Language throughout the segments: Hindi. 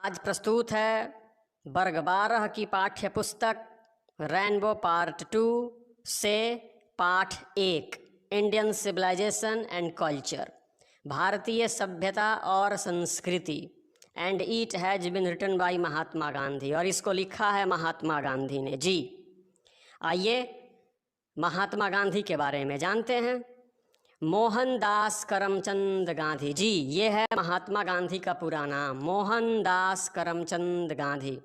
आज प्रस्तुत है वर्ग 12 की पाठ्य पुस्तक रेनबो पार्ट 2 से पाठ 1 इंडियन सिविलाइजेशन एंड कल्चर, भारतीय सभ्यता और संस्कृति, and it has been written by Mahatma Gandhi. और इसको लिखा है महात्मा गांधी ने जी। आइए महात्मा गांधी के बारे में जानते हैं। मोहनदास करमचंद गांधी जी, ये है महात्मा गांधी का पूरा नाम, मोहनदास करमचंद गांधी।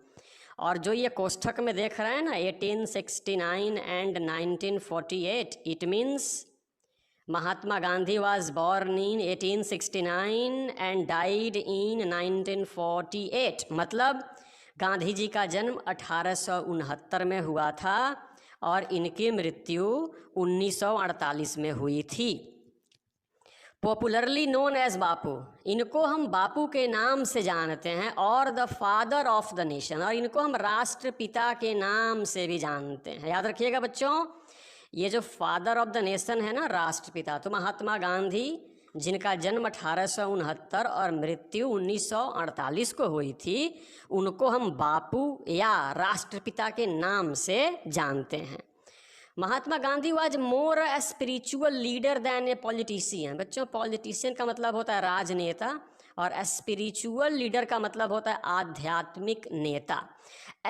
और जो ये कोष्ठक में देख रहे हैं ना 1869 and 1948, it means Mahatma Gandhi was born in 1869 and died in 1948। मतलब गांधी जी का जन्म 1869 में हुआ था और इनकी मृत्यु 1948 में हुई थी। पॉपुलरली नोन एज बापू, इनको हम बापू के नाम से जानते हैं, और the father of the nation, और इनको हम राष्ट्रपिता के नाम से भी जानते हैं। याद रखिएगा बच्चों, ये जो फादर ऑफ द नेशन है ना, राष्ट्रपिता, तो महात्मा गांधी जिनका जन्म 1869 और मृत्यु 1948 को हुई थी, उनको हम बापू या राष्ट्रपिता के नाम से जानते हैं। Mahatma Gandhi was more a spiritual leader than a politician. बच्चों, पॉलिटिशियन का मतलब होता है राजनेता, और स्पिरिचुअल लीडर का मतलब होता है आध्यात्मिक नेता।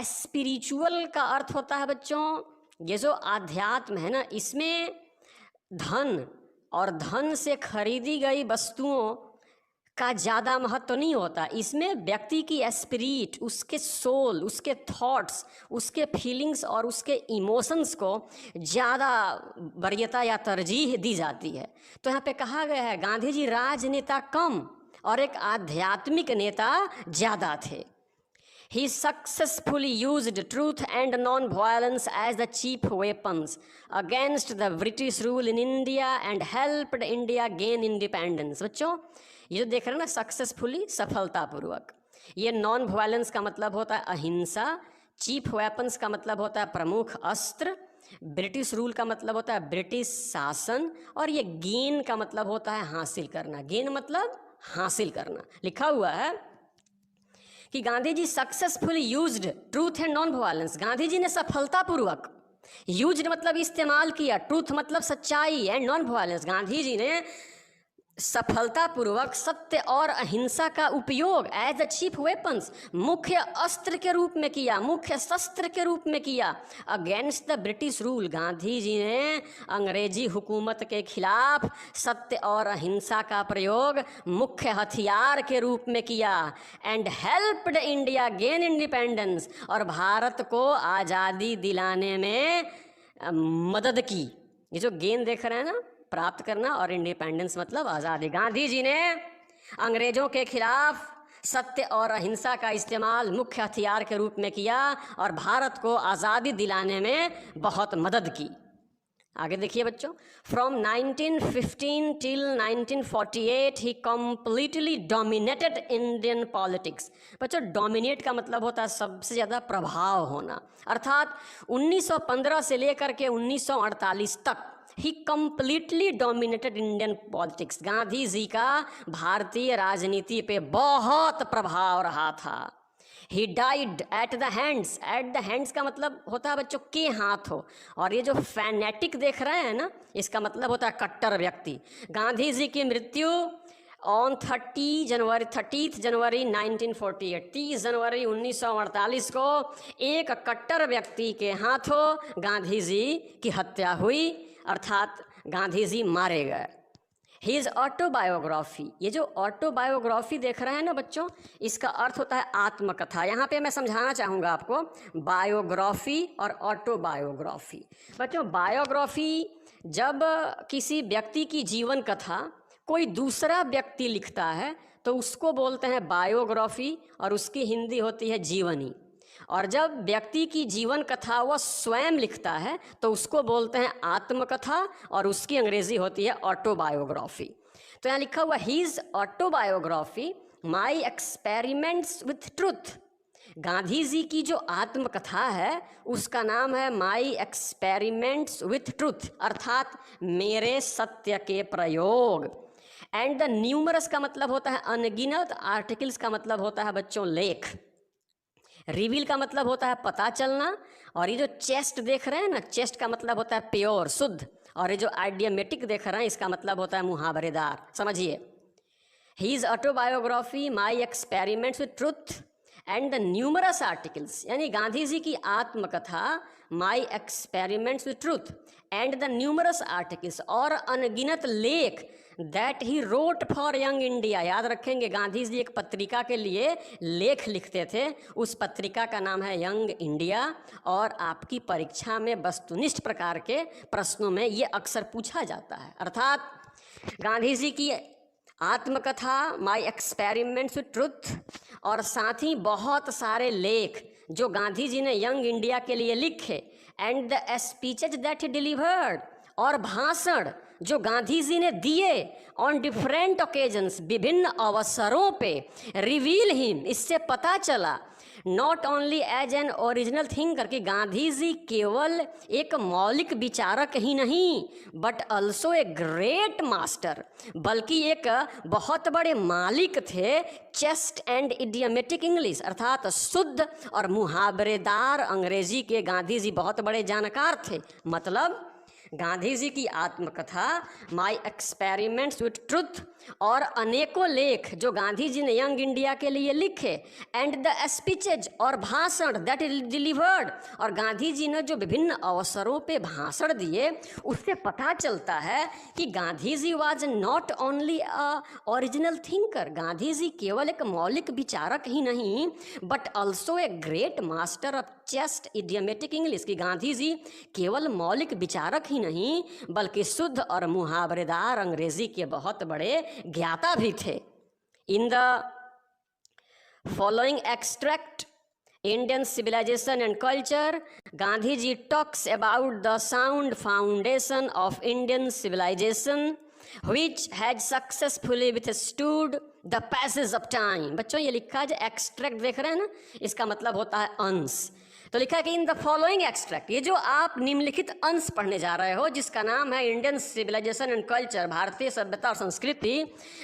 स्पिरिचुअल का अर्थ होता है बच्चों, ये जो आध्यात्म है ना, इसमें धन और धन से खरीदी गई वस्तुओं का ज़्यादा महत्व नहीं होता। इसमें व्यक्ति की स्पिरिट, उसके सोल, उसके थॉट्स, उसके फीलिंग्स और उसके इमोशंस को ज़्यादा वरीयता या तरजीह दी जाती है। तो यहाँ पे कहा गया है गांधी जी राजनेता कम और एक आध्यात्मिक नेता ज़्यादा थे। He successfully used truth and non-violence as the chief weapons against the British rule in India and helped India gain independence। बच्चों, ये जो देख रहे हैं ना, सक्सेसफुली, सफलतापूर्वक, ये नॉन वायलेंस का मतलब होता है अहिंसा, चीफ वेपन्स का मतलब होता है प्रमुख अस्त्र, ब्रिटिश रूल का मतलब होता है ब्रिटिश शासन, और ये गेन का मतलब होता है हासिल करना। गेन मतलब हासिल करना। लिखा हुआ है कि Gandhi ji successfully used truth and non violence. Gandhi ji ने सफलतापूर्वक, यूज्ड मतलब इस्तेमाल किया, ट्रूथ मतलब सच्चाई, and non violence, Gandhi ji ने सफलतापूर्वक सत्य और अहिंसा का उपयोग एज अ चीफ वेपन्स, मुख्य अस्त्र के रूप में किया, मुख्य शस्त्र के रूप में किया, against the British rule. Gandhi ji ने अंग्रेजी हुकूमत के खिलाफ सत्य और अहिंसा का प्रयोग मुख्य हथियार के रूप में किया, and helped India gain independence, और भारत को आज़ादी दिलाने में मदद की। ये जो गेन देख रहे हैं ना, प्राप्त करना, और इंडिपेंडेंस मतलब आज़ादी। गांधी जी ने अंग्रेजों के खिलाफ सत्य और अहिंसा का इस्तेमाल मुख्य हथियार के रूप में किया और भारत को आज़ादी दिलाने में बहुत मदद की। आगे देखिए बच्चों, from 1915 till 1948 he completely dominated Indian politics. बच्चों, डोमिनेट का मतलब होता है सबसे ज़्यादा प्रभाव होना, अर्थात 1915 से लेकर के 1948 तक ही completely dominated Indian politics. Gandhi ji का भारतीय राजनीति पे बहुत प्रभाव रहा था। He died at the hands का मतलब होता है बच्चों के हाथों, और ये जो फैनेटिक देख रहे हैं ना, इसका मतलब होता है कट्टर व्यक्ति। गांधी जी की मृत्यु ऑन 30 जनवरी 1948, 30 जनवरी 1948 को एक कट्टर व्यक्ति के हाथों गांधी जी की हत्या हुई, अर्थात गांधी जी मारे गए। हिज ऑटोबायोग्राफी, ये जो ऑटोबायोग्राफी देख रहे हैं ना बच्चों, इसका अर्थ होता है आत्मकथा। यहाँ पे मैं समझाना चाहूँगा आपको बायोग्राफी और ऑटोबायोग्राफी। बच्चों, बायोग्राफी जब किसी व्यक्ति की जीवन कथा कोई दूसरा व्यक्ति लिखता है तो उसको बोलते हैं बायोग्राफी, और उसकी हिंदी होती है जीवनी। और जब व्यक्ति की जीवन कथा वह स्वयं लिखता है तो उसको बोलते हैं आत्मकथा, और उसकी अंग्रेजी होती है ऑटोबायोग्राफी। तो यहाँ लिखा हुआ his autobiography my experiments with truth. Gandhi ji की जो आत्मकथा है उसका नाम है माई एक्सपेरिमेंट्स विथ ट्रुथ, अर्थात मेरे सत्य के प्रयोग, एंड द न्यूमरस का मतलब होता है अनगिनत, आर्टिकल्स का मतलब होता है बच्चों लेख, रिवील का मतलब होता है पता चलना, और ये जो चेस्ट देख रहे हैं ना, चेस्ट का मतलब होता है प्योर, शुद्ध, और ये जो आइडियमेटिक देख रहे हैं इसका मतलब होता है मुहावरेदार। समझिए, his autobiography my experiments with Truth and the numerous articles, यानी गांधी जी की आत्मकथा My experiments with Truth and the numerous articles, और अनगिनत लेख that he wrote for Young India. याद रखेंगे, गांधी जी एक पत्रिका के लिए लेख लिखते थे, उस पत्रिका का नाम है यंग इंडिया, और आपकी परीक्षा में वस्तुनिष्ठ प्रकार के प्रश्नों में ये अक्सर पूछा जाता है। अर्थात गांधी जी की आत्मकथा माई एक्सपेरिमेंट्स विथ ट्रुथ, और साथ ही बहुत सारे लेख जो गांधी जी ने यंग इंडिया के लिए लिखे, and the speeches that he delivered, और भाषण जो गांधी जी ने दिए ऑन डिफरेंट ओकेजन्स, विभिन्न अवसरों पे, रिवील हिम, इससे पता चला not only as an original thinker, कि गांधी जी केवल एक मौलिक विचारक ही नहीं, but also a great master, बल्कि एक बहुत बड़े मालिक थे चेस्ट एंड इडियमेटिक इंग्लिश, अर्थात शुद्ध और मुहावरेदार अंग्रेजी के गांधी जी बहुत बड़े जानकार थे। मतलब गांधी जी की आत्मकथा माई एक्सपेरिमेंट्स विथ ट्रुथ और अनेकों लेख जो गांधी जी ने यंग इंडिया के लिए लिखे, एंड द स्पीचेज, और भाषण दैट डिलीवर्ड, और गांधी जी ने जो विभिन्न अवसरों पे भाषण दिए, उससे पता चलता है कि Gandhi ji was not only a original thinker, Gandhi ji केवल एक मौलिक विचारक ही नहीं, but also a great master of chaste idiomatic English, कि गांधी जी केवल मौलिक विचारक ही नहीं बल्कि शुद्ध और मुहावरेदार अंग्रेजी के बहुत बड़े ज्ञाता भी थे। In the following extract Indian civilisation and culture, Gandhi ji talks about the sound foundation of Indian civilisation which had successfully withstood the passage of time। बच्चों ये लिखा है, जो एक्सट्रैक्ट देख रहे हैं ना, इसका मतलब होता है अंश। तो लिखा है कि इन द फॉलोइंग एक्सट्रैक्ट, ये जो आप निम्नलिखित अंश पढ़ने जा रहे हो जिसका नाम है इंडियन सिविलाइजेशन एंड कल्चर, भारतीय सभ्यता और संस्कृति,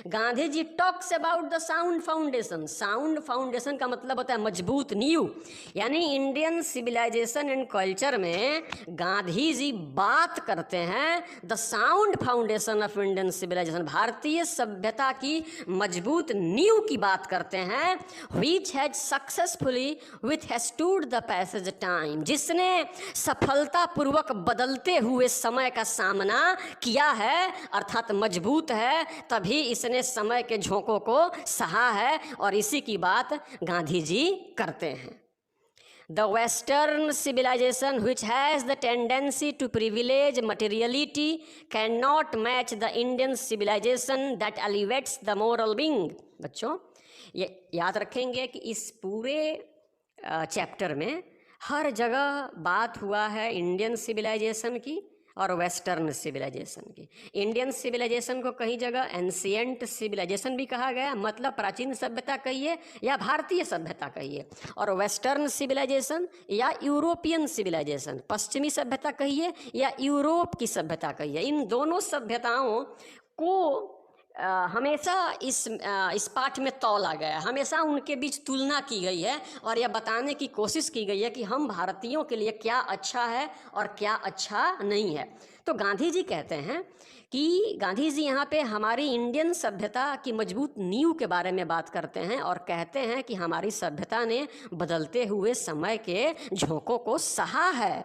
Gandhi ji talks about the sound foundation. Sound foundation का मतलब होता है मजबूत नींव, यानी इंडियन सिविलाइजेशन एंड कल्चर में गांधी जी बात करते हैं the sound foundation of Indian civilisation, भारतीय सभ्यता की मजबूत नींव की बात करते हैं, which has successfully withstood the passage time, जिसने सफलतापूर्वक बदलते हुए समय का सामना किया है, अर्थात मजबूत है, तभी इसने समय के झोंकों को सहा है, और इसी की बात गांधी जी करते हैं। The Western civilization, which has the tendency to privilege materiality, cannot match the Indian civilization that elevates the moral being। बच्चों ये याद रखेंगे कि इस पूरे चैप्टर में हर जगह बात हुआ है इंडियन सिविलाइजेशन की और वेस्टर्न सिविलाइजेशन की। इंडियन सिविलाइजेशन को कई जगह एंशिएंट सिविलाइजेशन भी कहा गया, मतलब प्राचीन सभ्यता कहिए या भारतीय सभ्यता कहिए, और वेस्टर्न सिविलाइजेशन या यूरोपियन सिविलाइजेशन, पश्चिमी सभ्यता कहिए या यूरोप की सभ्यता कहिए, इन दोनों सभ्यताओं को हमेशा इस पाठ में तौला गया, हमेशा उनके बीच तुलना की गई है और यह बताने की कोशिश की गई है कि हम भारतीयों के लिए क्या अच्छा है और क्या अच्छा नहीं है। तो गांधी जी कहते हैं कि गांधी जी यहाँ पे हमारी इंडियन सभ्यता की मजबूत नींव के बारे में बात करते हैं और कहते हैं कि हमारी सभ्यता ने बदलते हुए समय के झोंकों को सहा है।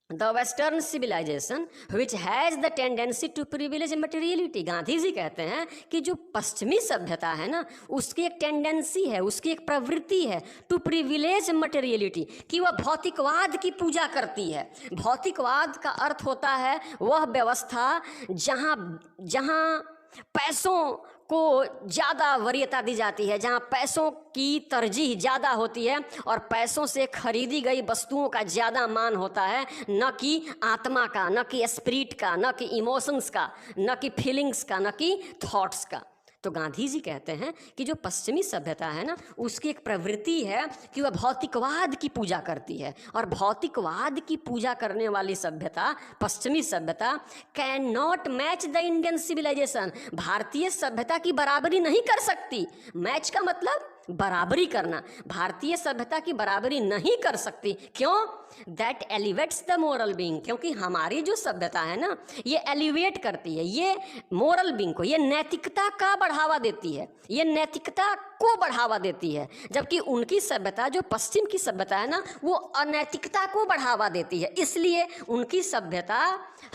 The Western civilization which has the tendency to privilege materiality, Gandhi ji कहते हैं कि जो पश्चिमी सभ्यता है ना, उसकी एक टेंडेंसी है, उसकी एक प्रवृत्ति है टू प्रिविलेज मटेरियलिटी, कि वह भौतिकवाद की पूजा करती है। भौतिकवाद का अर्थ होता है वह व्यवस्था जहाँ पैसों को ज़्यादा वरीयता दी जाती है, जहाँ पैसों की तरजीह ज़्यादा होती है और पैसों से खरीदी गई वस्तुओं का ज़्यादा मान होता है, न कि आत्मा का, न कि स्पिरिट का, न कि इमोशंस का, न कि फीलिंग्स का, न कि थॉट्स का। तो गांधी जी कहते हैं कि जो पश्चिमी सभ्यता है ना, उसकी एक प्रवृत्ति है कि वह भौतिकवाद की पूजा करती है, और भौतिकवाद की पूजा करने वाली सभ्यता, पश्चिमी सभ्यता, can not match the Indian civilisation, भारतीय सभ्यता की बराबरी नहीं कर सकती। मैच का मतलब बराबरी करना, भारतीय सभ्यता की बराबरी नहीं कर सकती। क्यों? That elevates the moral being, क्योंकि हमारी जो सभ्यता है ना, ये एलिवेट करती है, ये मोरल बीइंग को, ये नैतिकता का बढ़ावा देती है, ये नैतिकता को बढ़ावा देती है, जबकि उनकी सभ्यता, जो पश्चिम की सभ्यता है ना, वो अनैतिकता को बढ़ावा देती है। इसलिए उनकी सभ्यता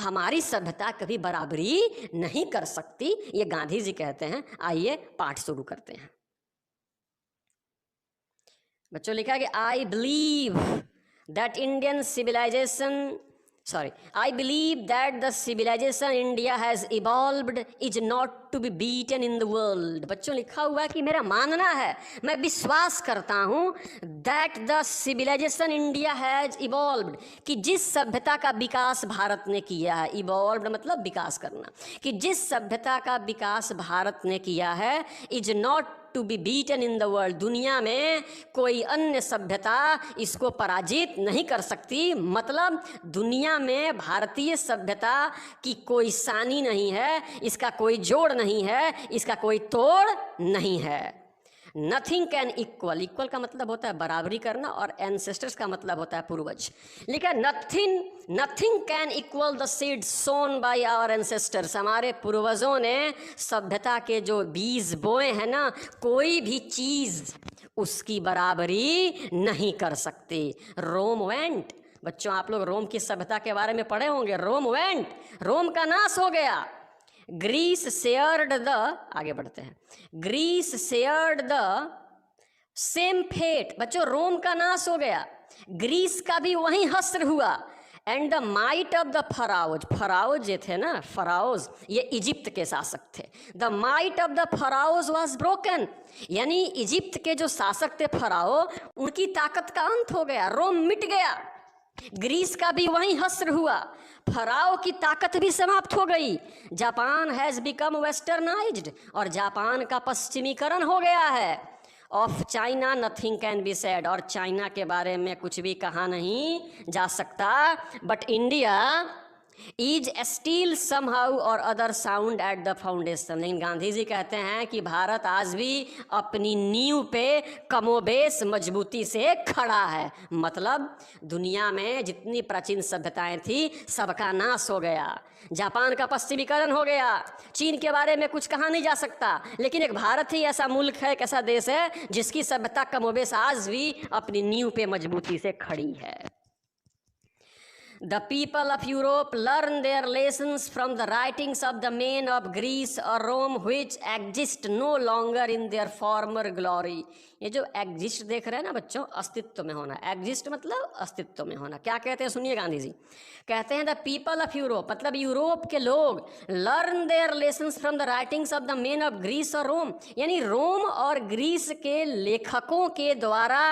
हमारी सभ्यता कभी बराबरी नहीं कर सकती, ये गांधी जी कहते हैं। आइए पाठ शुरू करते हैं। बच्चों लिखा कि I believe that Indian civilisation I believe that the civilization India has evolved is not to be beaten in the world। बच्चों लिखा हुआ है कि मेरा मानना है, मैं विश्वास करता हूँ that the civilization India has evolved, कि जिस सभ्यता का विकास भारत ने किया है, evolved मतलब विकास करना, कि जिस सभ्यता का विकास भारत ने किया है, is not to be beaten in the world, दुनिया में कोई अन्य सभ्यता इसको पराजित नहीं कर सकती। मतलब दुनिया में भारतीय सभ्यता की कोई सानी नहीं है, इसका कोई जोड़ नहीं है, इसका कोई तोड़ नहीं है। नथिंग कैन इक्वल, इक्वल का मतलब होता है बराबरी करना, और एंसेस्टर्स का मतलब होता है पूर्वज। लिखा nothing can equal the seeds sown by our ancestors, हमारे पूर्वजों ने सभ्यता के जो बीज बोए हैं ना, कोई भी चीज उसकी बराबरी नहीं कर सकती। रोम वेंट, बच्चों आप लोग रोम की सभ्यता के बारे में पढ़े होंगे। रोम वेंट, रोम का नाश हो गया। ग्रीस शेयर्ड द, आगे बढ़ते हैं, Greece shared the same fate, बच्चों रोम का नाश हो गया, ग्रीस का भी वहीं हश्र हुआ। And the might of the pharaohs, pharaohs ये थे ना, फराओज ये इजिप्त के शासक थे। The might of the pharaohs was broken, यानी इजिप्त के जो शासक थे फराओ, उनकी ताकत का अंत हो गया, रोम मिट गया। ग्रीस का भी वहीं हश्र हुआ, फराओ की ताकत भी समाप्त हो गई। जापान हैज बिकम वेस्टर्नाइज्ड, और जापान का पश्चिमीकरण हो गया है। Of China nothing can be said, और चाइना के बारे में कुछ भी कहा नहीं जा सकता। But India is still somehow or other sound at the foundation, लेकिन गांधी जी कहते हैं कि भारत आज भी अपनी नींव पे कमोबेश मजबूती से खड़ा है। मतलब दुनिया में जितनी प्राचीन सभ्यताएं थी सबका नाश हो गया, जापान का पश्चिमीकरण हो गया, चीन के बारे में कुछ कहा नहीं जा सकता, लेकिन एक भारत ही ऐसा मुल्क है, एक ऐसा देश है जिसकी सभ्यता कमोबेश आज भी अपनी नींव पे मजबूती से खड़ी है। The people of Europe learn their lessons from the writings of the men of Greece or Rome which exist no longer in their former glory। ये जो एग्जिस्ट देख रहे हैं ना बच्चों, अस्तित्व में होना, एग्जिस्ट मतलब अस्तित्व में होना। क्या कहते हैं सुनिए, गांधी जी कहते हैं द पीपल ऑफ यूरोप, मतलब यूरोप के लोग, learn their lessons from the writings of the men of Greece और रोम, यानी रोम और ग्रीस के लेखकों के द्वारा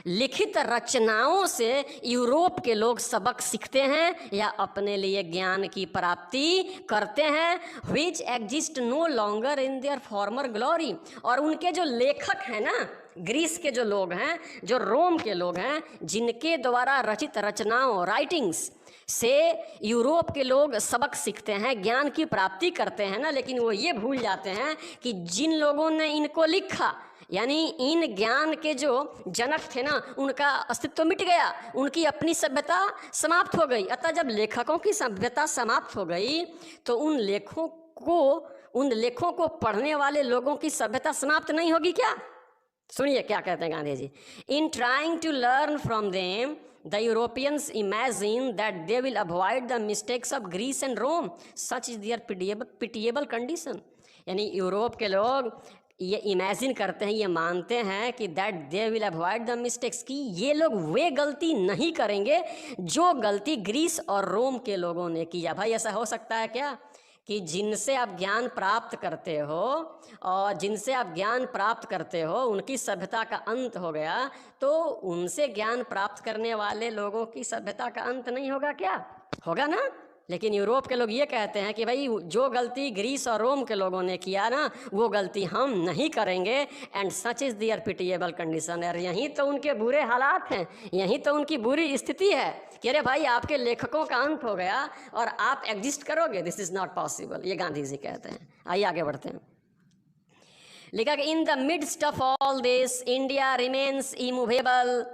लिखित रचनाओं से यूरोप के लोग सबक सीखते हैं या अपने लिए ज्ञान की प्राप्ति करते हैं। Which exist no longer in their former glory, और उनके जो लेखक हैं ना, ग्रीस के जो लोग हैं, जो रोम के लोग हैं, जिनके द्वारा रचित रचनाओं राइटिंग्स से यूरोप के लोग सबक सीखते हैं, ज्ञान की प्राप्ति करते हैं ना, लेकिन वो ये भूल जाते हैं कि जिन लोगों ने इनको लिखा, यानी इन ज्ञान के जो जनक थे ना, उनका अस्तित्व मिट गया, उनकी अपनी सभ्यता समाप्त हो गई। अतः जब लेखकों की सभ्यता समाप्त हो गई तो उन लेखों को पढ़ने वाले लोगों की सभ्यता समाप्त नहीं होगी क्या? सुनिए क्या कहते हैं Gandhi ji. In trying to learn from them the Europeans imagine that they will avoid the mistakes of Greece and Rome, such is their pitiable condition. यानी यूरोप के लोग ये इमेजिन करते हैं, ये मानते हैं कि that they will avoid the mistakes, कि ये लोग वे गलती नहीं करेंगे जो गलती ग्रीस और रोम के लोगों ने किया। भाई ऐसा हो सकता है क्या कि जिनसे आप ज्ञान प्राप्त करते हो और जिनसे आप ज्ञान प्राप्त करते हो उनकी सभ्यता का अंत हो गया, तो उनसे ज्ञान प्राप्त करने वाले लोगों की सभ्यता का अंत नहीं होगा क्या? होगा ना। लेकिन यूरोप के लोग ये कहते हैं कि भाई जो गलती ग्रीस और रोम के लोगों ने किया ना, वो गलती हम नहीं करेंगे। And such is their pitiable condition. और यहीं तो उनके बुरे हालात हैं, यहीं तो उनकी बुरी स्थिति है कि अरे भाई आपके लेखकों का अंत हो गया और आप एग्जिस्ट करोगे, दिस इज़ नॉट पॉसिबल। ये गांधी जी कहते हैं। आइए आगे बढ़ते हैं। लिखा कि in the midst of all this India remains immovable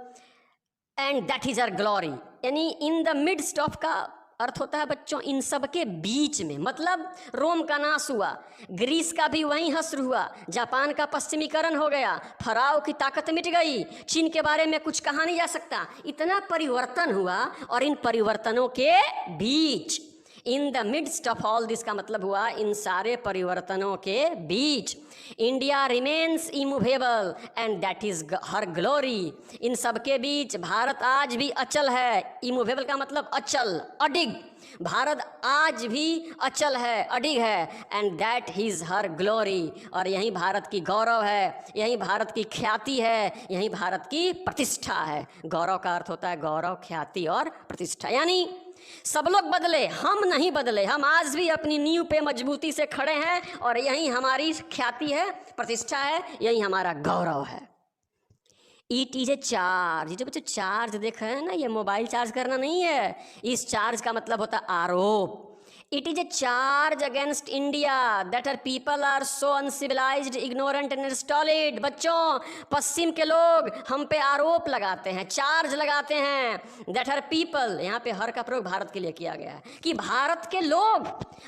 and that is our glory. यानी इन द मिडस्ट ऑफ का अर्थ होता है बच्चों इन सब के बीच में, मतलब रोम का नाश हुआ, ग्रीस का भी वहीं हश्र हुआ, जापान का पश्चिमीकरण हो गया, फराव की ताकत मिट गई, चीन के बारे में कुछ कहा नहीं जा सकता, इतना परिवर्तन हुआ। और इन परिवर्तनों के बीच, in the midst of all this का मतलब हुआ इन सारे परिवर्तनों के बीच, India remains immovable and that is her glory. इन सब के बीच भारत आज भी अचल है। इमूवेबल का मतलब अचल, अडिग। भारत आज भी अचल है, अडिग है। And that is her glory. और यही भारत की गौरव है, यही भारत की ख्याति है, यही भारत की प्रतिष्ठा है। गौरव का अर्थ होता है गौरव, ख्याति और प्रतिष्ठा। यानी सब लोग बदले, हम नहीं बदले, हम आज भी अपनी नींव पे मजबूती से खड़े हैं और यही हमारी ख्याति है, प्रतिष्ठा है, यही हमारा गौरव है। It is a charge. जो बच्चे चार्ज देख रहे हैं ना, ये मोबाइल चार्ज करना नहीं है। इस चार्ज का मतलब होता है आरोप। It is a charge against India that our people are so uncivilized, ignorant and stolid। बच्चों, पश्चिम के लोग हम पे आरोप लगाते हैं, चार्ज लगाते हैं। That our people, यहाँ पे हर का प्रयोग भारत के लिए किया गया है कि भारत के लोग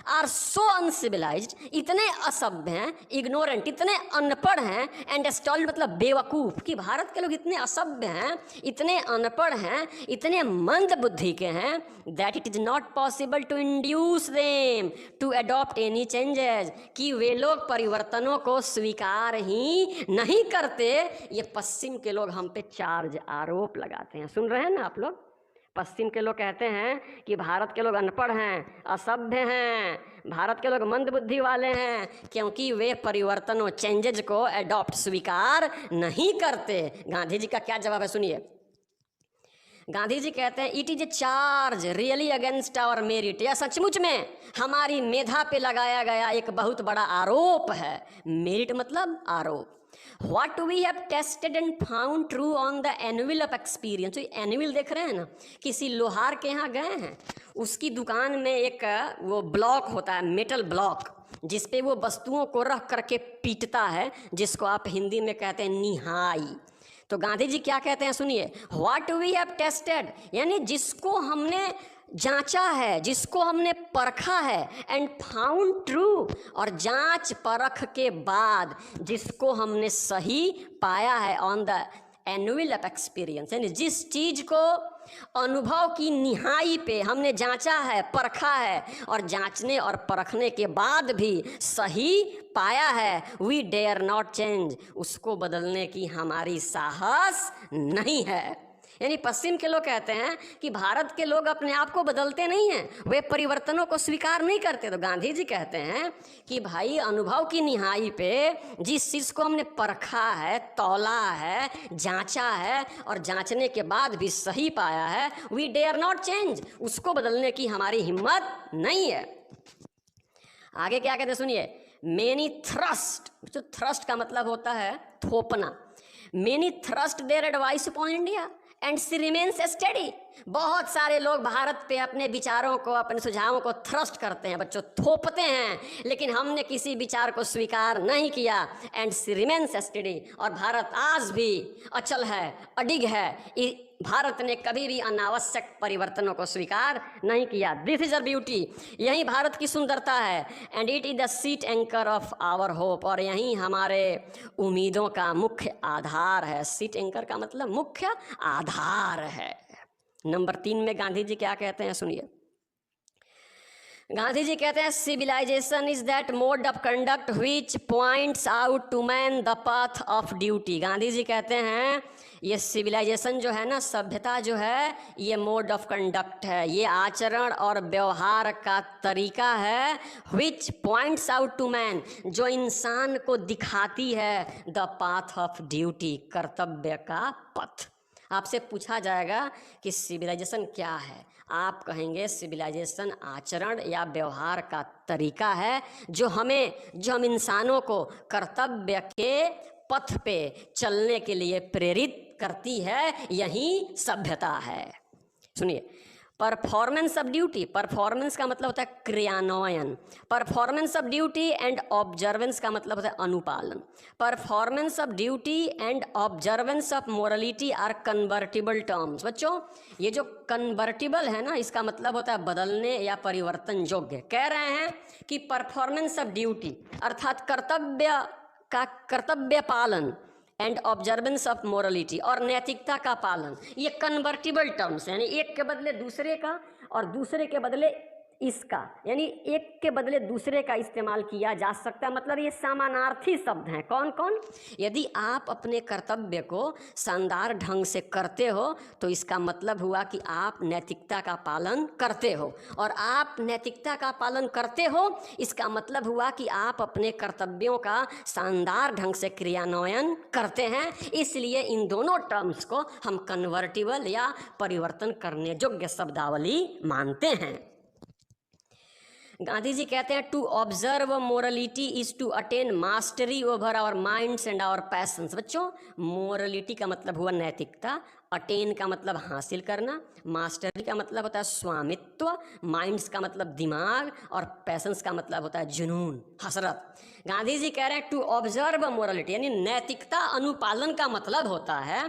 are so uncivilized, इतने असभ्य हैं, ignorant, इतने अनपढ़ हैं, and stolid मतलब बेवकूफ़, कि भारत के लोग इतने असभ्य हैं, इतने अनपढ़ हैं, इतने मंद बुद्धि के हैं, that it is not possible to induce them to adopt any changes, कि वे लोग परिवर्तनों को स्वीकार ही नहीं करते। ये पश्चिम के लोग हम पे चार्ज, आरोप लगाते हैं। सुन रहे हैं ना आप लोग? पश्चिम के लोग कहते हैं कि भारत के लोग अनपढ़ हैं, असभ्य हैं, भारत के लोग मंद बुद्धि वाले हैं, क्योंकि वे परिवर्तनों, चेंजेज को एडॉप्ट, स्वीकार नहीं करते। गांधी जी का क्या जवाब है सुनिए। गांधी जी कहते हैं it is a charge really against our merit. यह सचमुच में हमारी मेधा पे लगाया गया एक बहुत बड़ा आरोप है। मेरिट मतलब आरोप। What we have tested and found true on the anvil of experience। तो एनविल देख रहे हैं ना, किसी लोहार के यहाँ गए हैं, उसकी दुकान में एक वो ब्लॉक होता है, मेटल ब्लॉक, जिसपे वो वस्तुओं को रख करके पीटता है, जिसको आप हिंदी में कहते हैं निहाई। तो गांधी जी क्या कहते हैं सुनिए, व्हाट वी हैव टेस्टेड, यानी जिसको हमने जांचा है, जिसको हमने परखा है, एंड फाउंड ट्रू, और जांच परख के बाद जिसको हमने सही पाया है, on the annual of experience, यानी जिस चीज को अनुभव की निहाई पे हमने जांचा है, परखा है, और जांचने और परखने के बाद भी सही पाया है, वी डेयर नॉट चेंज, उसको बदलने की हमारी साहस नहीं है। यानी पश्चिम के लोग कहते हैं कि भारत के लोग अपने आप को बदलते नहीं हैं, वे परिवर्तनों को स्वीकार नहीं करते। तो गांधी जी कहते हैं कि भाई अनुभव की निहाई पे जिस चीज़ को हमने परखा है, तौला है, जांचा है, और जांचने के बाद भी सही पाया है, वी डेयर नॉट चेंज, उसको बदलने की हमारी हिम्मत नहीं है। आगे क्या कहते हैं सुनिए, मेनी थ्रस्ट। तो थ्रस्ट का मतलब होता है थोपना। Many thrust their advice upon India and she remains steady. बहुत सारे लोग भारत पे अपने विचारों को, अपने सुझावों को थ्रस्ट करते हैं, बच्चों थोपते हैं, लेकिन हमने किसी विचार को स्वीकार नहीं किया। एंड शी रिमेन्स स्टडी, और भारत आज भी अचल है, अडिग है। भारत ने कभी भी अनावश्यक परिवर्तनों को स्वीकार नहीं किया। दिस इज अ ब्यूटी, यही भारत की सुंदरता है। And it is the seat anchor of our hope, और यही हमारे उम्मीदों का मुख्य आधार है। सीट एंकर का मतलब मुख्य आधार है। नंबर 3 में गांधी जी क्या कहते हैं सुनिए। गांधी जी कहते हैं civilisation is that mode of conduct which points out to man the path of duty. Gandhi ji कहते हैं ये सिविलाइजेशन जो है ना, सभ्यता जो है, ये मोड ऑफ कंडक्ट है, ये आचरण और व्यवहार का तरीका है, विच पॉइंट्स आउट टू मैन, जो इंसान को दिखाती है द पाथ ऑफ ड्यूटी, कर्तव्य का पथ। आपसे पूछा जाएगा कि सिविलाइजेशन क्या है, आप कहेंगे सिविलाइजेशन आचरण या व्यवहार का तरीका है जो हम इंसानों को कर्तव्य के पथ पे चलने के लिए प्रेरित करती है, यही सभ्यता है। सुनिए, परफॉर्मेंस ऑफ ड्यूटी, परफॉर्मेंस का मतलब होता है क्रियान्वयन, performance of duty and observance का मतलब होता है अनुपालन। Performance of duty and observance of morality are convertible terms. बच्चों, ये जो कन्वर्टिबल है ना, इसका मतलब होता है बदलने या परिवर्तन योग्य। कह रहे हैं कि परफॉर्मेंस ऑफ ड्यूटी अर्थात कर्तव्य पालन एंड ऑब्जर्वेंस ऑफ मोरलिटी और नैतिकता का पालन, ये कन्वर्टिबल टर्म्स यानी एक के बदले दूसरे का और दूसरे के बदले इसका, यानी एक के बदले दूसरे का इस्तेमाल किया जा सकता है। मतलब ये समानार्थी शब्द हैं। कौन कौन? यदि आप अपने कर्तव्य को शानदार ढंग से करते हो तो इसका मतलब हुआ कि आप नैतिकता का पालन करते हो, और आप नैतिकता का पालन करते हो इसका मतलब हुआ कि आप अपने कर्तव्यों का शानदार ढंग से क्रियान्वयन करते हैं। इसलिए इन दोनों टर्म्स को हम कन्वर्टिबल या परिवर्तन करने योग्य शब्दावली मानते हैं। गांधी जी कहते हैं to observe morality is to attain mastery over our minds and our passions. बच्चों, मोरलिटी का मतलब हुआ नैतिकता, अटेन का मतलब हासिल करना, मास्टरी का मतलब होता है स्वामित्व, माइंड्स का मतलब दिमाग, और पैशंस का मतलब होता है जुनून, हसरत। गांधी जी कह रहे हैं टू ऑब्जर्व मोरलिटी यानी नैतिकता अनुपालन का मतलब होता है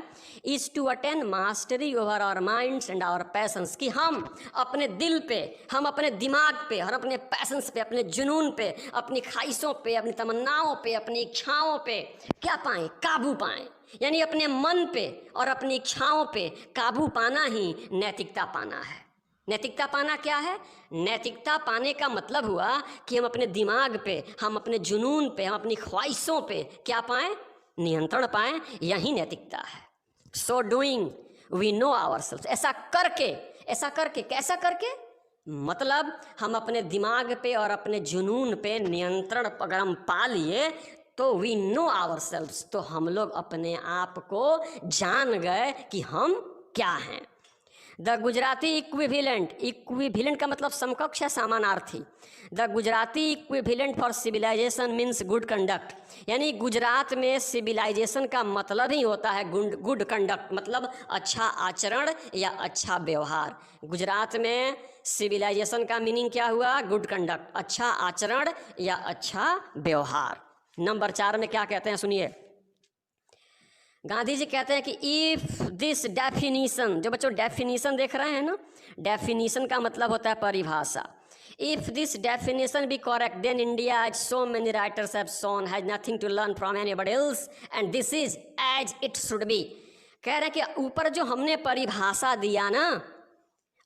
is to attain mastery over our minds and our passions, कि हम अपने दिल पे, हम अपने दिमाग पे और अपने पैशंस पे, अपने जुनून पे, अपनी ख्वाहिशों पे, अपनी तमन्नाओं पे, अपनी इच्छाओं पे क्या पाएं? काबू पाएं। यानी अपने मन पे और अपनी इच्छाओं पे काबू पाना ही नैतिकता पाना है। नैतिकता पाना क्या है? नैतिकता पाने का मतलब हुआ कि हम अपने दिमाग पे, हम अपने जुनून पे, हम अपनी ख्वाहिशों पे क्या पाएं? नियंत्रण पाएं। यही नैतिकता है। So doing we know ourselves. ऐसा करके कैसा करके? मतलब हम अपने दिमाग पे और अपने जुनून पे नियंत्रण अगर हम पा लिए तो वी नो आवरसेल्व्स, तो हम लोग अपने आप को जान गए कि हम क्या हैं। द गुजराती इक्विवेलेंट का मतलब समकक्ष है, समानार्थी। The Gujarati equivalent for civilisation means good conduct, यानी गुजरात में सिविलाइजेशन का मतलब ही होता है गुड कंडक्ट, मतलब अच्छा आचरण या अच्छा व्यवहार। गुजरात में सिविलाइजेशन का मीनिंग क्या हुआ? गुड कंडक्ट, अच्छा आचरण या अच्छा व्यवहार। नंबर 4 में क्या कहते हैं, सुनिए। गांधी जी कहते हैं कि इफ दिस डेफिनीशन, जो बच्चों डेफिनीशन देख रहे हैं ना, डेफिनीशन का मतलब होता है परिभाषा। If this definition be correct then India, as so many writers have shown, has nothing to learn from anybody else and this is as it should be. कह रहे हैं कि ऊपर जो हमने परिभाषा दिया ना,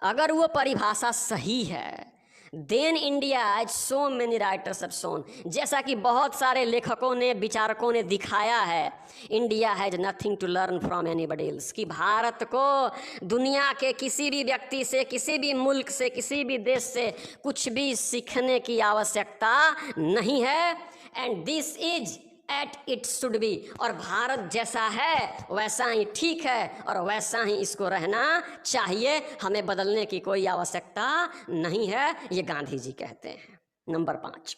अगर वो परिभाषा सही है, then India as so many writers have shown, जैसा कि बहुत सारे लेखकों ने, विचारकों ने दिखाया है, India has nothing to learn from anybody else, कि भारत को दुनिया के किसी भी व्यक्ति से, किसी भी मुल्क से, किसी भी देश से कुछ भी सीखने की आवश्यकता नहीं है। And this is at it should B, और भारत जैसा है वैसा ही ठीक है और वैसा ही इसको रहना चाहिए, हमें बदलने की कोई आवश्यकता नहीं है, ये गांधी जी कहते हैं। Number 5,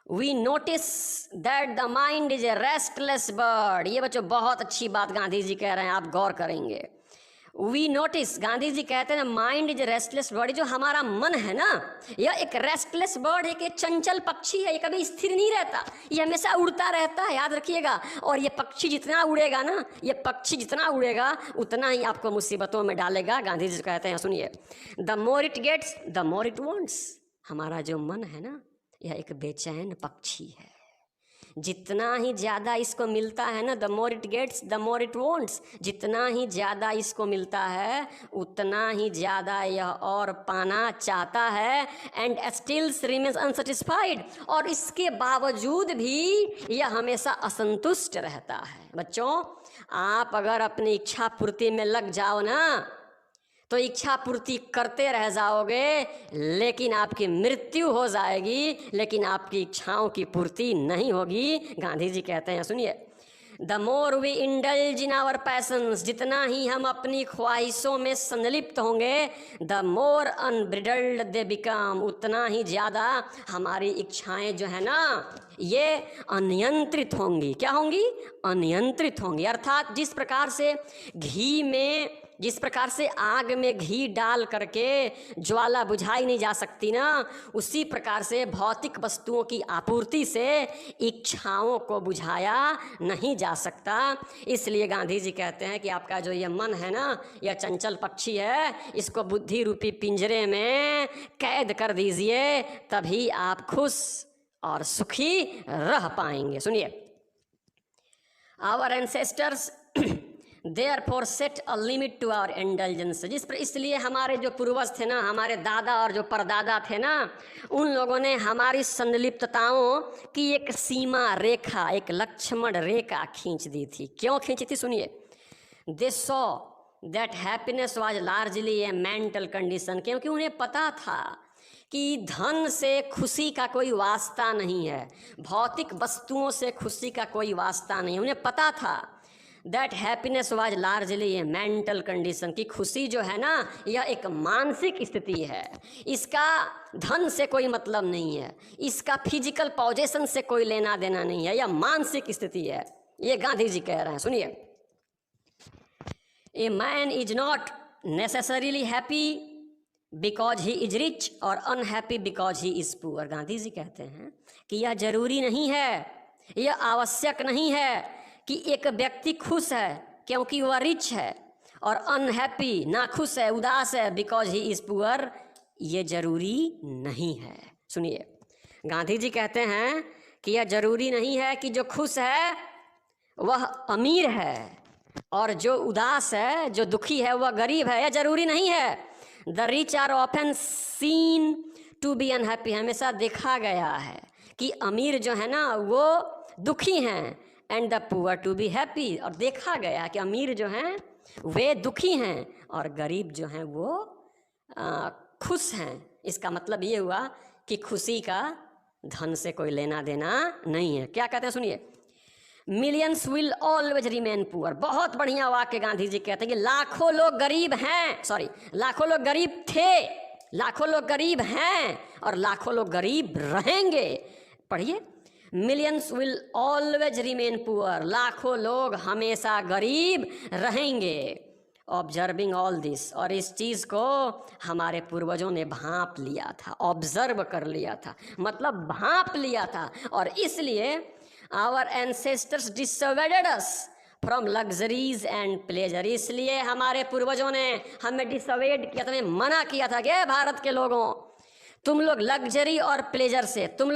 we notice that the mind is a restless bird. ये बच्चों बहुत अच्छी बात गांधी जी कह रहे हैं, आप गौर करेंगे। वी नोटिस, गांधी जी कहते हैं माइंड इज रेस्टलेस बर्ड, जो हमारा मन है ना, यह एक रेस्टलेस बर्ड है, एक चंचल पक्षी है, ये कभी स्थिर नहीं रहता, ये हमेशा उड़ता रहता है, याद रखिएगा। और ये पक्षी जितना उड़ेगा ना, ये पक्षी जितना उड़ेगा उतना ही आपको मुसीबतों में डालेगा। गांधी जी कहते हैं, सुनिए, the more it gets the more it wants. हमारा जो मन है ना, यह एक बेचैन पक्षी है, जितना ही ज़्यादा इसको मिलता है ना, the more it gets the more it wants, जितना ही ज़्यादा इसको मिलता है उतना ही ज़्यादा यह और पाना चाहता है। एंड स्टिल्स रिमेन्स अनसेटिस्फाइड, और इसके बावजूद भी यह हमेशा असंतुष्ट रहता है। बच्चों, आप अगर अपनी इच्छा पूर्ति में लग जाओ ना, तो इच्छा पूर्ति करते रह जाओगे, लेकिन आपकी मृत्यु हो जाएगी, लेकिन आपकी इच्छाओं की पूर्ति नहीं होगी। गांधी जी कहते हैं, सुनिए, the more we indulge in our passions, जितना ही हम अपनी ख्वाहिशों में संलिप्त होंगे, the more unbridled they become, उतना ही ज़्यादा हमारी इच्छाएं जो है ना ये अनियंत्रित होंगी। क्या होंगी? अनियंत्रित होंगी। अर्थात जिस प्रकार से आग में घी डाल करके ज्वाला बुझाई नहीं जा सकती ना, उसी प्रकार से भौतिक वस्तुओं की आपूर्ति से इच्छाओं को बुझाया नहीं जा सकता। इसलिए गांधी जी कहते हैं कि आपका जो ये मन है ना, यह चंचल पक्षी है, इसको बुद्धि रूपी पिंजरे में कैद कर दीजिए, तभी आप खुश और सुखी रह पाएंगे। सुनिए, our ancestors Therefore set a limit to our indulgence, इसलिए हमारे जो पूर्वज थे ना, हमारे दादा और जो परदादा थे ना, उन लोगों ने हमारी संलिप्तताओं की एक सीमा रेखा, एक लक्ष्मण रेखा खींच दी थी। क्यों खींची थी? सुनिए, They saw that happiness was largely a mental condition, क्योंकि उन्हें पता था कि धन से खुशी का कोई वास्ता नहीं है, भौतिक वस्तुओं से खुशी का कोई वास्ता नहीं। उन्हें पता था that happiness was largely A mental condition, कि खुशी जो है ना यह एक मानसिक स्थिति है, इसका धन से कोई मतलब नहीं है, इसका फिजिकल पोजेशन से कोई लेना देना नहीं है, यह मानसिक स्थिति है। ये गांधी जी कह रहे हैं। सुनिए, a man is not necessarily happy because he is rich or unhappy because he is poor. Gandhi ji कहते हैं कि यह जरूरी नहीं है, यह आवश्यक नहीं है कि एक व्यक्ति खुश है क्योंकि वह रिच है, और अनहैप्पी, नाखुश है, उदास है, बिकॉज ही इज पुअर, ये जरूरी नहीं है। सुनिए, गांधी जी कहते हैं कि यह जरूरी नहीं है कि जो खुश है वह अमीर है और जो उदास है, जो दुखी है, वह गरीब है, यह जरूरी नहीं है। The rich are often seen to be unhappy, हमेशा देखा गया है कि अमीर जो है ना वो दुखी हैं, and the poor to be happy, और देखा गया कि अमीर जो हैं वे दुखी हैं और गरीब जो हैं वो खुश हैं। इसका मतलब ये हुआ कि खुशी का धन से कोई लेना देना नहीं है। क्या कहते हैं? सुनिए, millions will always remain poor, बहुत बढ़िया वाक्य गांधी जी कहते हैं कि लाखों लोग गरीब हैं, लाखों लोग गरीब थे, लाखों लोग गरीब हैं और लाखों लोग गरीब रहेंगे। पढ़िए, millions will always remain poor, लाखों लोग हमेशा गरीब रहेंगे। ऑब्जर्विंग ऑल दिस, और इस चीज़ को हमारे पूर्वजों ने भांप लिया था, ऑब्जर्व कर लिया था, मतलब भांप लिया था, और इसलिए our ancestors dissuaded us from luxuries and pleasure, इसलिए हमारे पूर्वजों ने हमें डिसअवॉइड किया, हमें मना किया था कि भारत के लोगों, तुम लोग लग्जरी और प्लेजर से, तुम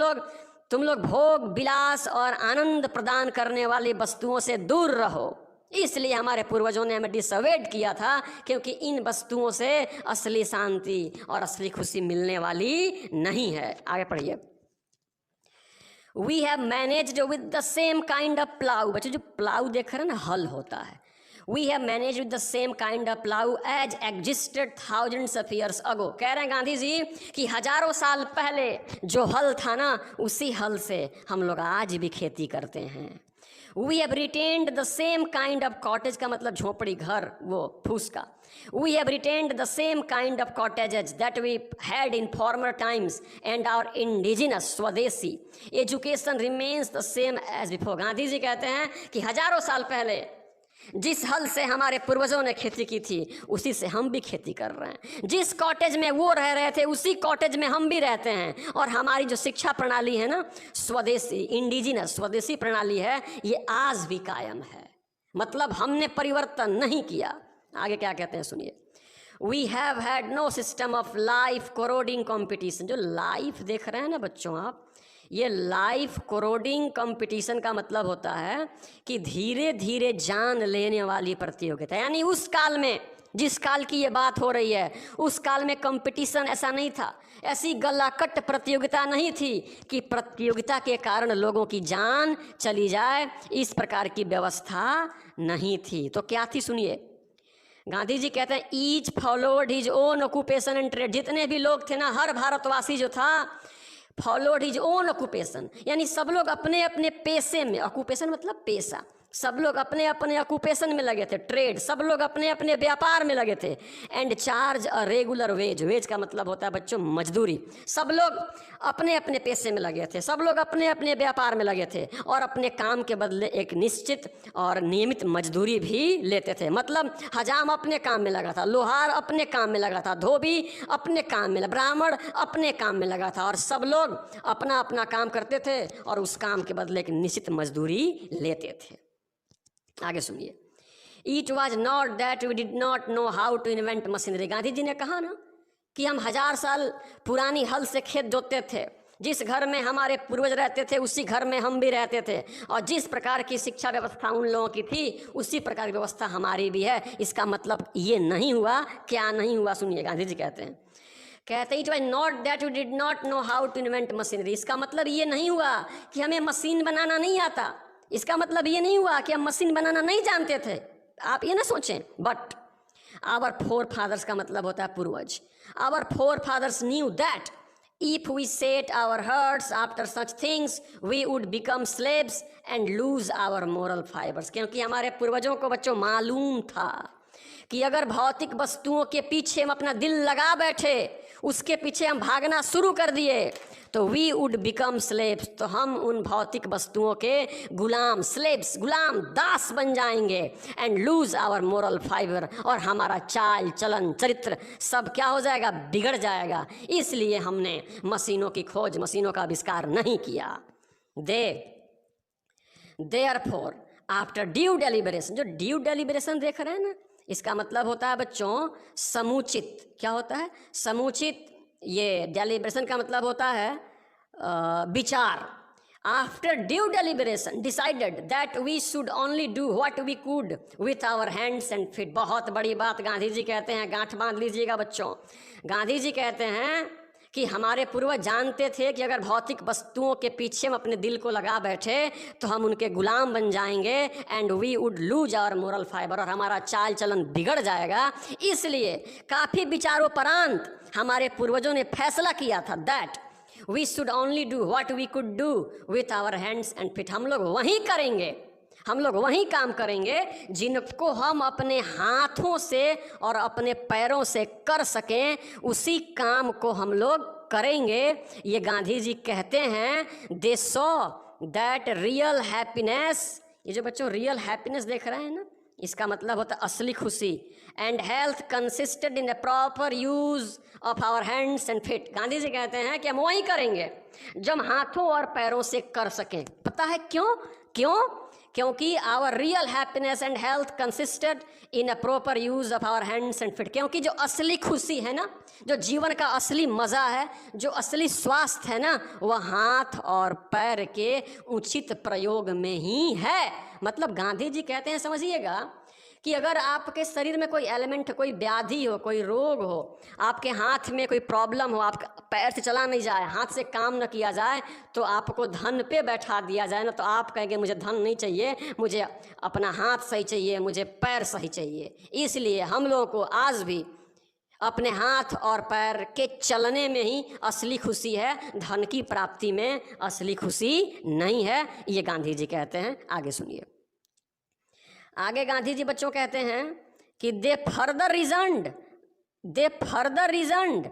लोग भोग विलास और आनंद प्रदान करने वाली वस्तुओं से दूर रहो। इसलिए हमारे पूर्वजों ने हमें डिसअवॉइड किया था, क्योंकि इन वस्तुओं से असली शांति और असली खुशी मिलने वाली नहीं है। आगे पढ़िए, we have managed with the same kind of plough, बच्चों जो प्लाउ देख रहे हैं ना, हल होता है, we have manage with the same kind of plough as existed thousands of years ago. कह रहे हैं गांधी जी कि हजारों साल पहले जो हल था ना, उसी हल से हम लोग आज भी खेती करते हैं। We have retained the same kind of cottage, का मतलब झोपड़ी, घर, वो फूस का। We have retained the same kind of cottages that we had in former times and our indigenous स्वदेशी education remains the same as before. Gandhi ji कहते हैं कि हजारों साल पहले जिस हल से हमारे पूर्वजों ने खेती की थी, उसी से हम भी खेती कर रहे हैं। जिस कॉटेज में वो रह रहे थे, उसी कॉटेज में हम भी रहते हैं। और हमारी जो शिक्षा प्रणाली है ना, स्वदेशी, इंडिजिनस, स्वदेशी प्रणाली है, ये आज भी कायम है, मतलब हमने परिवर्तन नहीं किया। आगे क्या कहते हैं सुनिए, we have had no system of life corroding competition. जो लाइफ देख रहे हैं ना बच्चों आप, ये लाइफ कोरोडिंग कंपटीशन का मतलब होता है कि धीरे धीरे जान लेने वाली प्रतियोगिता। यानी उस काल में, जिस काल की ये बात हो रही है, उस काल में कंपटीशन ऐसा नहीं था, ऐसी गलाकट प्रतियोगिता नहीं थी कि प्रतियोगिता के कारण लोगों की जान चली जाए, इस प्रकार की व्यवस्था नहीं थी। तो क्या थी सुनिए, गांधी जी कहते हैं each followed his own occupation and trade. जितने भी लोग थे ना, हर भारतवासी जो था, फॉलोड हिज ओन ऑक्यूपेशन, यानी सब लोग अपने अपने पेशे में, ऑक्यूपेशन मतलब पेशा, सब लोग अपने अपने ऑक्यूपेशन में लगे थे, ट्रेड, सब लोग अपने अपने व्यापार में लगे थे। And charge a regular wage, wage का मतलब होता है बच्चों मजदूरी। सब लोग अपने अपने पेशे में लगे थे, सब लोग अपने अपने व्यापार में लगे थे और अपने काम के बदले एक निश्चित और नियमित मजदूरी भी लेते थे। मतलब हजाम अपने काम में लगा था, लोहार अपने काम में लगा था, धोबी अपने काम में, ब्राह्मण अपने काम में लगा था और सब लोग अपना अपना काम करते थे और उस काम के बदले एक निश्चित मजदूरी लेते थे। आगे सुनिए, it was not that we did not know how to invent machinery. Gandhi ji ने कहा ना कि हम 1000 साल पुरानी हल से खेत जोतते थे, जिस घर में हमारे पूर्वज रहते थे उसी घर में हम भी रहते थे, और जिस प्रकार की शिक्षा व्यवस्था उन लोगों की थी उसी प्रकार की व्यवस्था हमारी भी है। इसका मतलब ये नहीं हुआ, क्या नहीं हुआ, सुनिए गांधी जी कहते हैं it was not that we did not know how to invent machinery. इसका मतलब ये नहीं हुआ कि हमें मशीन बनाना नहीं आता, इसका मतलब ये नहीं हुआ कि हम मशीन बनाना नहीं जानते थे, आप ये ना सोचें। बट आवर फोर फादर्स का मतलब होता है पूर्वज। Our forefathers knew that if we set our hearts after such things we would become slaves and lose our moral fibres. क्योंकि हमारे पूर्वजों को बच्चों मालूम था कि अगर भौतिक वस्तुओं के पीछे हम अपना दिल लगा बैठे, उसके पीछे हम भागना शुरू कर दिए, तो वी वुड बिकम स्लेव्स, तो हम उन भौतिक वस्तुओं के गुलाम, स्लेव्स गुलाम, दास बन जाएंगे। And lose our moral fibre, और हमारा चाल चलन चरित्र सब क्या हो जाएगा, बिगड़ जाएगा। इसलिए हमने मशीनों की खोज, मशीनों का आविष्कार नहीं किया। देयरफॉर आफ्टर ड्यू डेलिबरेशन, जो ड्यू डेलिबरेशन देख रहे हैं ना, इसका मतलब होता है बच्चों समुचित। क्या होता है, समुचित। ये डेलिब्रेशन का मतलब होता है विचार। After due deliberation decided that we should only do what we could with our hands and feet. बहुत बड़ी बात गांधी जी कहते हैं, गांठ बांध लीजिएगा बच्चों। गांधी जी कहते हैं कि हमारे पूर्वज जानते थे कि अगर भौतिक वस्तुओं के पीछे हम अपने दिल को लगा बैठे तो हम उनके गुलाम बन जाएंगे। And we would lose our moral fibre, और हमारा चाल चलन बिगड़ जाएगा। इसलिए काफ़ी विचारोपरांत हमारे पूर्वजों ने फैसला किया था that we should only do what we could do with our hands and feet. हम लोग वही करेंगे, हम लोग वही काम करेंगे जिनको हम अपने हाथों से और अपने पैरों से कर सकें, उसी काम को हम लोग करेंगे। ये गांधी जी कहते हैं they saw that real happiness. ये जो बच्चों रियल हैप्पीनेस देख रहे हैं ना, इसका मतलब होता है असली खुशी। And health consisted in the proper use of our hands and feet. Gandhi ji कहते हैं कि हम वही करेंगे जो हम हाथों और पैरों से कर सकें। पता है क्यों? क्योंकि our real happiness and health consisted in a proper use of our hands and feet. क्योंकि जो असली खुशी है ना, जो जीवन का असली मज़ा है, जो असली स्वास्थ्य है ना, वह हाथ और पैर के उचित प्रयोग में ही है। मतलब गांधी जी कहते हैं, समझिएगा कि अगर आपके शरीर में कोई एलिमेंट, कोई व्याधि हो, कोई रोग हो, आपके हाथ में कोई प्रॉब्लम हो, आप पैर से चला नहीं जाए, हाथ से काम न किया जाए, तो आपको धन पे बैठा दिया जाए ना, तो आप कहेंगे मुझे धन नहीं चाहिए, मुझे अपना हाथ सही चाहिए, मुझे पैर सही चाहिए। इसलिए हम लोगों को आज भी अपने हाथ और पैर के चलने में ही असली खुशी है, धन की प्राप्ति में असली खुशी नहीं है। ये गांधी जी कहते हैं। आगे सुनिए, आगे गांधी जी बच्चों कहते हैं कि दे फर्दर रीजन्ड।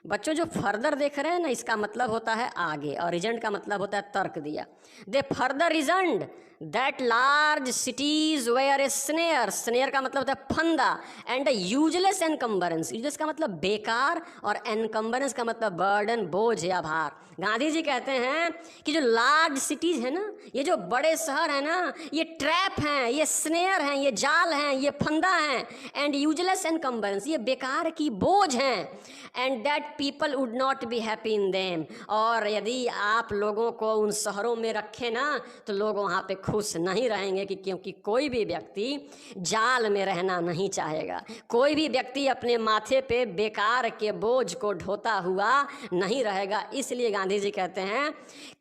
बच्चों जो फर्दर देख रहे हैं ना, इसका मतलब होता है आगे, और रीजन का मतलब होता है तर्क दिया। They further reasoned that large cities were a snare का मतलब होता है फंदा, एंड यूजलेस एनकम्बरेंस। यूजलेस का मतलब बेकार, और एनकम्बरेंस का मतलब बर्डन, बोझ या भार। गांधी जी कहते हैं कि जो लार्ज सिटीज है ना, ये जो बड़े शहर है ना, ये ट्रैप हैं, ये स्नेयर हैं, ये जाल हैं, ये फंदा हैं। एंड यूजलेस एनकम्बरेंस, ये बेकार की बोझ हैं। And that people would not be happy in them, और यदि आप लोगों को उन शहरों में रखें ना, तो लोग वहाँ पे खुश नहीं रहेंगे। क्योंकि कोई भी व्यक्ति जाल में रहना नहीं चाहेगा, कोई भी व्यक्ति अपने माथे पे बेकार के बोझ को ढोता हुआ नहीं रहेगा। इसलिए गांधी जी कहते हैं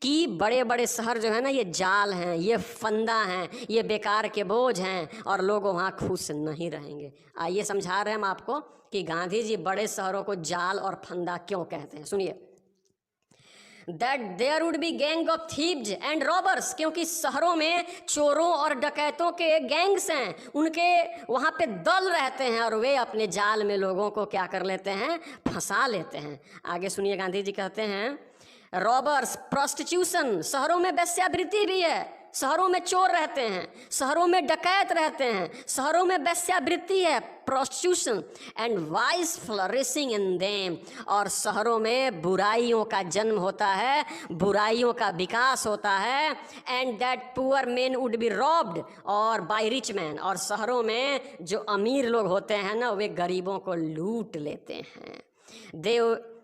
कि बड़े बड़े शहर जो है ना, ये जाल हैं, ये फंदा हैं, ये बेकार के बोझ हैं, और लोग वहाँ खुश नहीं रहेंगे। आइए समझा रहे हैं हम आपको कि गांधी जी बड़े शहरों को जाल और फंदा क्यों कहते हैं। सुनिए, that there would be gang of thieves and robbers, क्योंकि शहरों में चोरों और डकैतों के गैंग्स हैं, उनके वहाँ पे दल रहते हैं और वे अपने जाल में लोगों को क्या कर लेते हैं, फंसा लेते हैं। आगे सुनिए, गांधी जी कहते हैं रॉबर्स, प्रोस्टिट्यूशन, शहरों में वेश्यावृत्ति भी है, शहरों में चोर रहते हैं, शहरों में डकैत रहते हैं, शहरों में वेश्यावृत्ति है, prostitution, and vice flourishing in them, और शहरों में बुराइयों का जन्म होता है, बुराइयों का विकास होता है। And that poor main would be robbed और बाय रिच मैन, और शहरों में जो अमीर लोग होते हैं ना, वे गरीबों को लूट लेते हैं।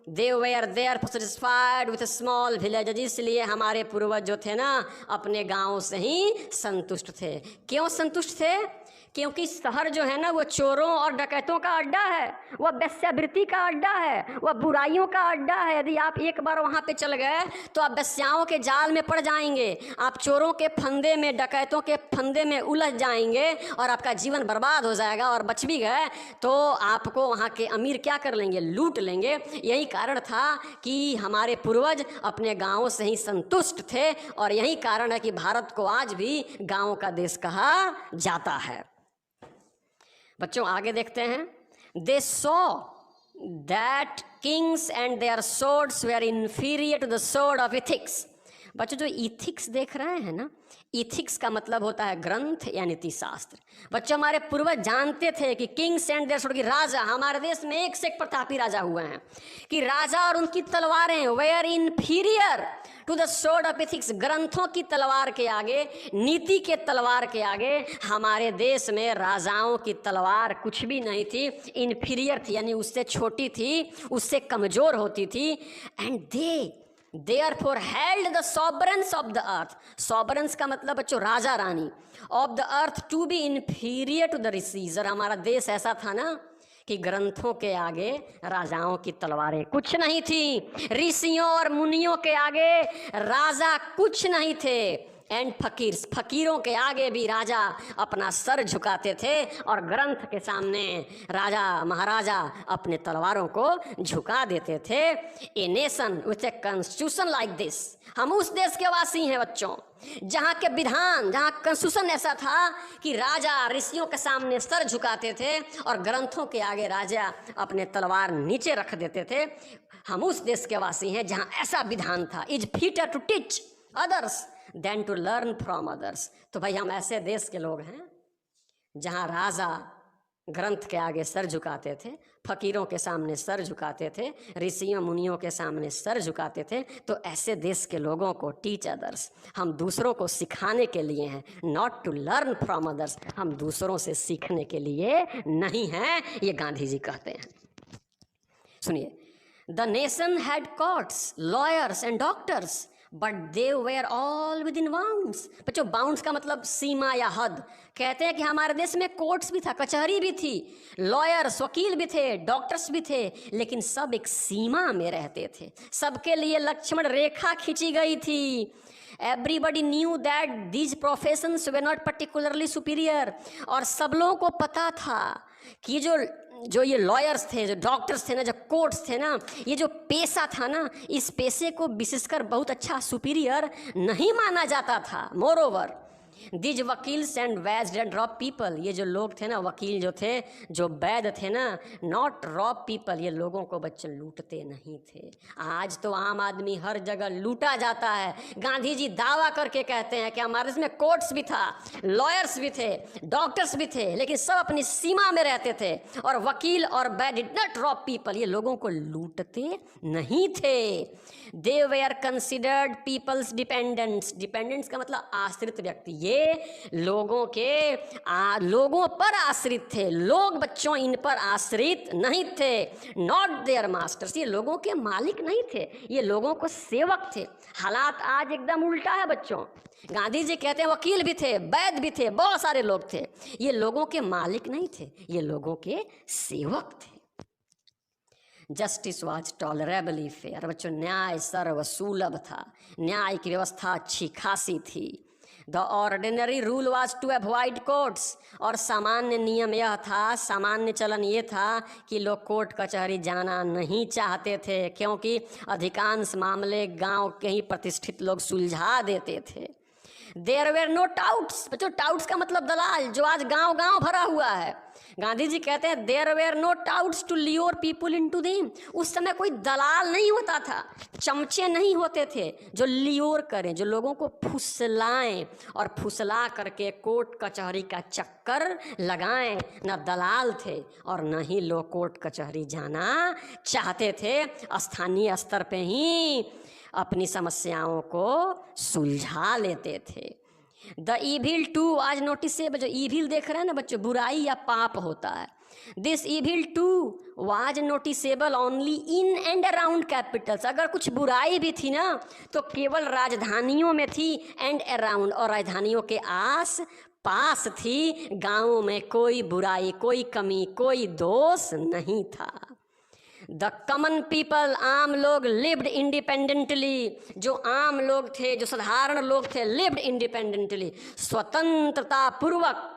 They were there satisfied with a small villages, इसलिए हमारे पूर्वज जो थे ना, अपने गाँव से ही संतुष्ट थे। क्यों संतुष्ट थे? क्योंकि शहर जो है ना, वो चोरों और डकैतों का अड्डा है, वह वेश्यावृत्ति का अड्डा है, वह बुराइयों का अड्डा है। यदि आप एक बार वहाँ पे चल गए तो आप वेश्याओं के जाल में पड़ जाएंगे, आप चोरों के फंदे में, डकैतों के फंदे में उलझ जाएंगे और आपका जीवन बर्बाद हो जाएगा। और बच भी गए तो आपको वहाँ के अमीर क्या कर लेंगे, लूट लेंगे। यही कारण था कि हमारे पूर्वज अपने गाँव से ही संतुष्ट थे, और यही कारण है कि भारत को आज भी गाँव का देश कहा जाता है। बच्चों आगे देखते हैं, they saw that kings and their swords were inferior to the sword of ethics। बच्चों जो इथिक्स देख रहे हैं ना, इथिक्स का मतलब होता है ग्रंथ या नीति शास्त्र। बच्चों हमारे पूर्वज जानते थे कि किंग्स एंड देयर स्वॉर्ड, की राजा, हमारे देश में एक से एक प्रतापी राजा हुए हैं, कि राजा और उनकी तलवारें were inferior to the sword of ethics, ग्रंथों की तलवार के आगे, नीति के तलवार के आगे हमारे देश में राजाओं की तलवार कुछ भी नहीं थी, इन्फीरियर थी, यानी उससे छोटी थी, उससे कमजोर होती थी। And Therefore held the sovereigns of the earth, sovereigns का मतलब बच्चों Raja Rani, of the earth to be inferior to the rishis. और हमारा देश ऐसा था ना कि ग्रंथों के आगे राजाओं की तलवारें कुछ नहीं थी, ऋषियों और मुनियों के आगे राजा कुछ नहीं थे। एंड फकीरों के आगे भी राजा अपना सर झुकाते थे, और ग्रंथ के सामने राजा महाराजा अपने तलवारों को झुका देते थे। A nation with a constitution like this, हम उस देश के वासी हैं बच्चों जहाँ के विधान, जहाँ कॉन्स्टिट्यूशन ऐसा था कि राजा ऋषियों के सामने सर झुकाते थे और ग्रंथों के आगे राजा अपने तलवार नीचे रख देते थे। हम उस देश के वासी हैं जहाँ ऐसा विधान था। Is fitter to teach others than to learn from others. तो भाई हम ऐसे देश के लोग हैं जहाँ राजा ग्रंथ के आगे सर झुकाते थे, फकीरों के सामने सर झुकाते थे, ऋषियों मुनियों के सामने सर झुकाते थे। तो ऐसे देश के लोगों को टीच अदर्स, हम दूसरों को सिखाने के लिए हैं, not to learn from others, हम दूसरों से सीखने के लिए नहीं हैं, ये गांधी जी कहते हैं। सुनिए, the nation had courts, lawyers and doctors but they were all within bounds. बच्चों बाउंड्स का मतलब सीमा या हद। कहते हैं कि हमारे देश में कोर्ट्स भी था, कचहरी भी थी, लॉयर्स वकील भी थे, डॉक्टर्स भी थे, लेकिन सब एक सीमा में रहते थे, सबके लिए लक्ष्मण रेखा खींची गई थी। Everybody knew that these professions were not particularly superior, और सब लोगों को पता था कि जो ये लॉयर्स थे, जो डॉक्टर्स थे ना, जो कोर्ट्स थे ना, ये जो पेशा था ना, इस पेशे को विशेषकर बहुत अच्छा सुपीरियर नहीं माना जाता था। Moreover these vakils and vaids and rob people, ये जो लोग थे ना, वकील जो थे, जो वैद थे ना, नॉट रॉब पीपल, ये लोगों को बच्चे लूटते नहीं थे। आज तो आम आदमी हर जगह लूटा जाता है। गांधी जी दावा करके कहते हैं कि हमारे इसमें कोर्ट्स भी था, लॉयर्स भी थे, डॉक्टर्स भी थे, लेकिन सब अपनी सीमा में रहते थे, और वकील और वैद डिड नॉट रॉब पीपल, ये लोगों को लूटते नहीं थे। They were considered people's dependents, dependents का मतलब आश्रित व्यक्ति, ये लोगों पर आश्रित थे, लोग बच्चों इन पर आश्रित नहीं थे। नॉट देयर मास्टर्स, ये लोगों के मालिक नहीं थे, ये लोगों को सेवक थे। हालात आज एकदम उल्टा है बच्चों। गांधी जी कहते हैं वकील भी थे, वैद्य भी थे, बहुत सारे लोग थे, ये लोगों के मालिक नहीं थे, ये लोगों के सेवक थे। जस्टिस वॉज टॉलरेबली फेयर, बच्चों न्याय सर्वसुलभ था, न्याय की व्यवस्था अच्छी खासी थी। The ordinary rule was to avoid courts, और सामान्य नियम यह था, सामान्य चलन ये था कि लोग कोर्ट कचहरी जाना नहीं चाहते थे, क्योंकि अधिकांश मामले गांव के ही प्रतिष्ठित लोग सुलझा देते थे। देयर वेर नो टाउट्स, बच्चों टाउट्स का मतलब दलाल, जो आज गांव गांव भरा हुआ है। गांधी जी कहते हैं there were no touts to lure people into them. उस समय कोई दलाल नहीं होता था, चमचे नहीं होते थे जो लियोर करें, जो लोगों को फुसलाएं और फुसला करके कोर्ट कचहरी का चक्कर लगाएं। न दलाल थे और न ही लोग कोर्ट कचहरी जाना चाहते थे, स्थानीय स्तर पे ही अपनी समस्याओं को सुलझा लेते थे। द ईविल टू आज नोटिसेबल, जो ईविल देख रहे हैं ना बच्चों, बुराई या पाप होता है, this evil too was noticeable only in and around capitals. अगर कुछ बुराई भी थी ना तो केवल राजधानियों में थी, एंड अराउंड, और राजधानियों के आस पास थी। गांवों में कोई बुराई, कोई कमी, कोई दोष नहीं था। द कॉमन पीपल, आम लोग, लिव्ड इंडिपेंडेंटली, जो आम लोग थे, जो साधारण लोग थे, लिव्ड इंडिपेंडेंटली, स्वतंत्रता पूर्वक,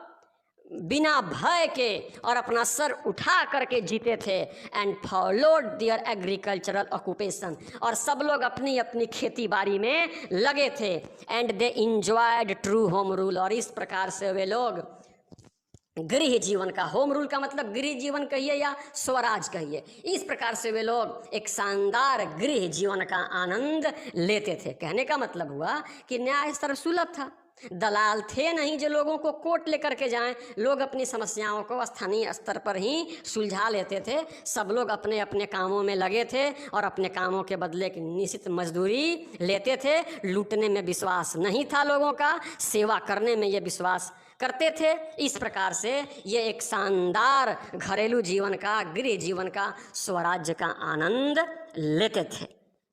बिना भय के और अपना सर उठा करके जीते थे। And followed their agricultural occupation, और सब लोग अपनी अपनी खेती बाड़ी में लगे थे। And they enjoyed true home rule, और इस प्रकार से वे लोग गृह जीवन का, होम रूल का मतलब गृह जीवन कहिए या स्वराज कहिए, इस प्रकार से वे लोग एक शानदार गृह जीवन का आनंद लेते थे। कहने का मतलब हुआ कि न्याय सर्वसुलभ था, दलाल थे नहीं जो लोगों को कोर्ट लेकर के जाएं, लोग अपनी समस्याओं को स्थानीय स्तर पर ही सुलझा लेते थे। सब लोग अपने अपने कामों में लगे थे और अपने कामों के बदले की निश्चित मजदूरी लेते थे। लूटने में विश्वास नहीं था लोगों का, सेवा करने में ये विश्वास करते थे। इस प्रकार से ये एक शानदार घरेलू जीवन का, गृह जीवन का, स्वराज्य का आनंद लेते थे।